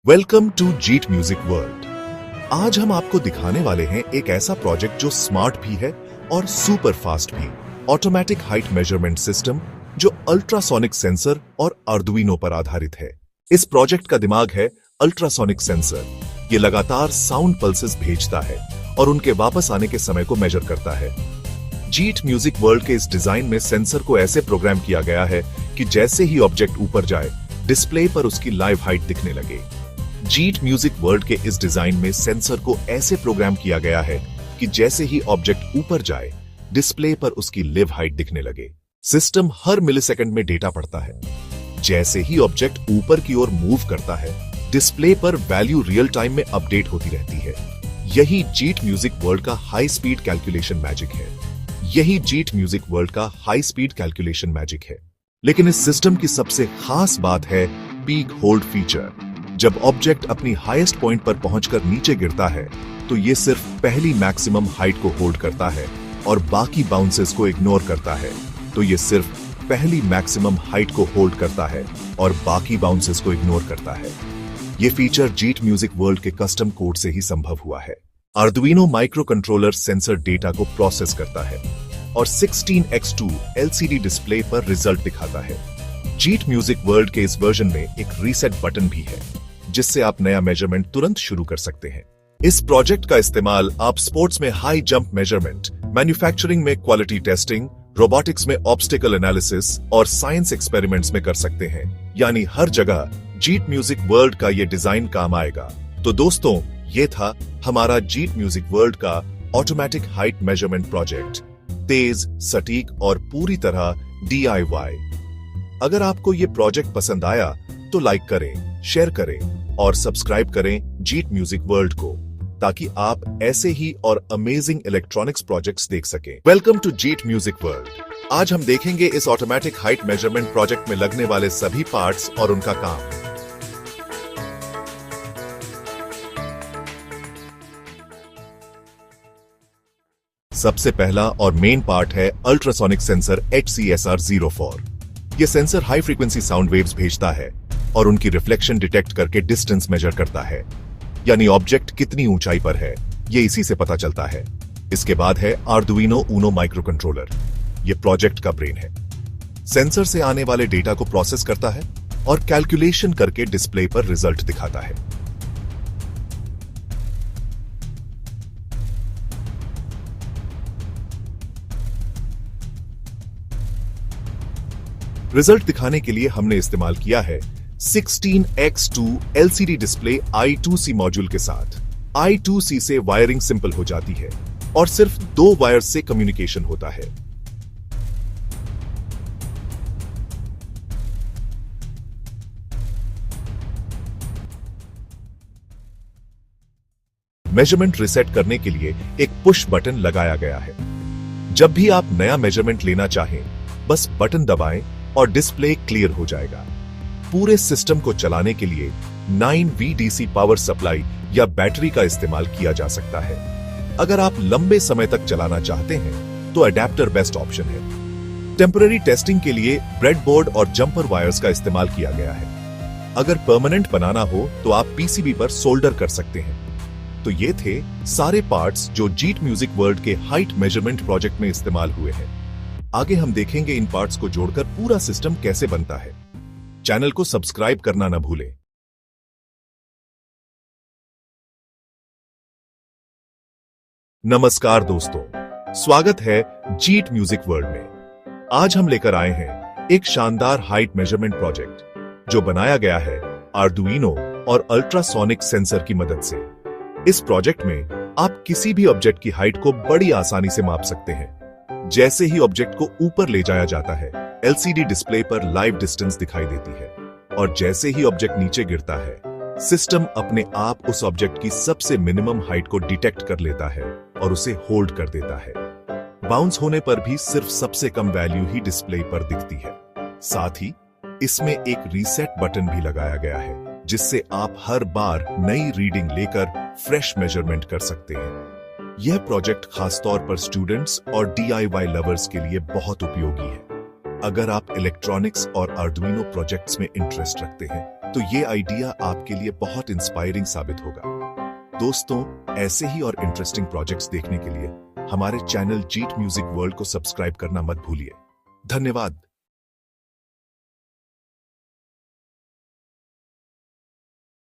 Welcome to जीट music world. आज हम आपको दिखाने वाले हैं एक ऐसा प्रोजेक्ट जो स्मार्ट भी है और सुपर फास्ट भी। ऑटोमेटिक हाइट मेजरमेंट सिस्टम जो अल्ट्रासोनिक सेंसर और आर्डुइनो पर आधारित है। इस प्रोजेक्ट का दिमाग है अल्ट्रासोनिक सेंसर। ये लगातार साउंड पल्सेस भेजता है और उनके वापस आने के समय को मेजर करता है। जीट म्यूजिक वर्ल्ड के इस डिजाइन में सेंसर को ऐसे प्रोग्राम किया गया है कि जैसे ही ऑब्जेक्ट ऊपर जाए, डिस्प्ले पर उसकी लाइव हाइट दिखने लगे। जीट म्यूजिक वर्ल्ड के इस डिजाइन में सेंसर को ऐसे प्रोग्राम किया गया है कि जैसे ही ऑब्जेक्ट ऊपर जाए, डिस्प्ले पर उसकी लिव हाइट दिखने लगे। सिस्टम हर मिलीसेकंड में डेटा पढ़ता है। जैसे ही ऑब्जेक्ट ऊपर की ओर मूव करता है, डिस्प्ले पर वैल्यू रियल टाइम में अपडेट होती रहती है। यही जीट म्यूजिक वर्ल्ड का हाई स्पीड कैलकुलेशन मैजिक है। यही जीट म्यूजिक वर्ल्ड का हाई स्पीड कैलकुलेशन मैजिक है। लेकिन इस सिस्टम की सबसे खास बात है पीक होल्ड फीचर। जब ऑब्जेक्ट अपनी हाईएस्ट पॉइंट पर पहुंचकर नीचे गिरता है, तो ये सिर्फ पहली मैक्सिमम हाइट को होल्ड करता है और बाकी बाउंसेस को इग्नोर करता है। तो ये सिर्फ पहली मैक्सिमम हाइट को होल्ड करता है और बाकी बाउंसेस को इग्नोर करता है। ये फीचर जीट म्यूजिक वर्ल्ड के कस्टम कोड से ही संभव हुआ है। Arduino micro controller sensor data को प्रोसेस करता है और 16:2 एलसीडी डिस्प्ले पर रिजल्ट दिखाता है। जीट म्यूजिक वर्ल्ड के इस वर्जन में एक रीसेट बटन भी है, जिससे आप नया मेजरमेंट तुरंत शुरू कर सकते हैं। इस प्रोजेक्ट का इस्तेमाल आप स्पोर्ट्स में हाई जंप मेजरमेंट, मैन्युफैक्चरिंग में क्वालिटी टेस्टिंग, रोबोटिक्स में ऑब्स्टिकल एनालिसिस और साइंस एक्सपेरिमेंट्स में कर सकते हैं। यानी हर जगह जीट म्यूजिक वर्ल्ड का ये डिजाइन काम आएगा। तो दोस्तों, ये था हमारा जीट म्यूजिक वर्ल्ड का ऑटोमेटिक हाइट मेजरमेंट प्रोजेक्ट। तेज, सटीक और पूरी तरह DIY। अगर आपको ये प्रोजेक्ट पसंद आया तो लाइक करें, शेयर करें और सब्सक्राइब करें जीट म्यूजिक वर्ल्ड को, ताकि आप ऐसे ही और अमेजिंग इलेक्ट्रॉनिक्स प्रोजेक्ट्स देख सकें। वेलकम टू जीट म्यूजिक वर्ल्ड। आज हम देखेंगे इस ऑटोमेटिक हाइट मेजरमेंट प्रोजेक्ट में लगने वाले सभी पार्ट्स और उनका काम। सबसे पहला और मेन पार्ट है अल्ट्रासोनिक सेंसर HCSR04। यह sensor high frequency sound waves भेजता है और उनकी रिफ्लेक्शन डिटेक्ट करके डिस्टेंस मेजर करता है। यानी ऑब्जेक्ट कितनी ऊंचाई पर है, ये इसी से पता चलता है। इसके बाद है आर्डुइनो ऊनो माइक्रो कंट्रोलर। यह प्रोजेक्ट का ब्रेन है। सेंसर से आने वाले डेटा को प्रोसेस करता है और कैलकुलेशन करके डिस्प्ले पर रिजल्ट दिखाता है। रिजल्ट दिखाने के लिए हमने इस्तेमाल किया है 16:2 एलसीडी डिस्प्ले I2C मॉड्यूल के साथ। I2C से वायरिंग सिंपल हो जाती है और सिर्फ 2 वायर से कम्युनिकेशन होता है। मेजरमेंट रिसेट करने के लिए एक पुश बटन लगाया गया है। जब भी आप नया मेजरमेंट लेना चाहें, बस बटन दबाएं और डिस्प्ले क्लियर हो जाएगा। पूरे सिस्टम को चलाने के लिए 9 VDC पावर सप्लाई या बैटरी का इस्तेमाल किया जा सकता है। अगर आप लंबे समय तक चलाना चाहते हैं तो अडेप्टर बेस्ट ऑप्शन है। टेम्पररी टेस्टिंग के लिए ब्रेडबोर्ड और जंपर वायर्स का इस्तेमाल किया गया है। अगर परमानेंट बनाना हो तो आप PCB पर सोल्डर कर सकते हैं। तो ये थे सारे पार्ट्स जो जीट म्यूजिक वर्ल्ड के हाइट मेजरमेंट प्रोजेक्ट में इस्तेमाल हुए हैं। आगे हम देखेंगे इन पार्ट्स को जोड़कर पूरा सिस्टम कैसे बनता है। चैनल को सब्सक्राइब करना न भूलें। नमस्कार दोस्तों, स्वागत है जीट म्यूजिक वर्ल्ड में। आज हम लेकर आए हैं एक शानदार हाइट मेजरमेंट प्रोजेक्ट जो बनाया गया है आर्डुइनो और अल्ट्रासोनिक सेंसर की मदद से। इस प्रोजेक्ट में आप किसी भी ऑब्जेक्ट की हाइट को बड़ी आसानी से माप सकते हैं। जैसे ही ऑब्जेक्ट को ऊपर ले जाया जाता है, एलसीडी डिस्प्ले पर लाइव डिस्टेंस दिखाई देती है और जैसे ही ऑब्जेक्ट नीचे गिरता है, सिस्टम अपने आप उस ऑब्जेक्ट की सबसे मिनिमम हाइट को डिटेक्ट कर लेता है और उसे होल्ड कर देता है। बाउंस होने पर भी सिर्फ सबसे कम वैल्यू ही डिस्प्ले पर दिखती है। साथ ही इसमें एक रीसेट बटन भी लगाया गया है, जिससे आप हर बार नई रीडिंग लेकर फ्रेश मेजरमेंट कर सकते हैं। यह प्रोजेक्ट खासतौर पर स्टूडेंट्स और DIY लवर्स के लिए बहुत उपयोगी है। अगर आप इलेक्ट्रॉनिक्स और आर्डुइनो प्रोजेक्ट्स में इंटरेस्ट रखते हैं तो ये आइडिया आपके लिए बहुत इंस्पायरिंग साबित होगा। दोस्तों, ऐसे ही और इंटरेस्टिंग प्रोजेक्ट्स देखने के लिए हमारे चैनल जीट म्यूजिक वर्ल्ड को सब्सक्राइब करना मत भूलिए। धन्यवाद।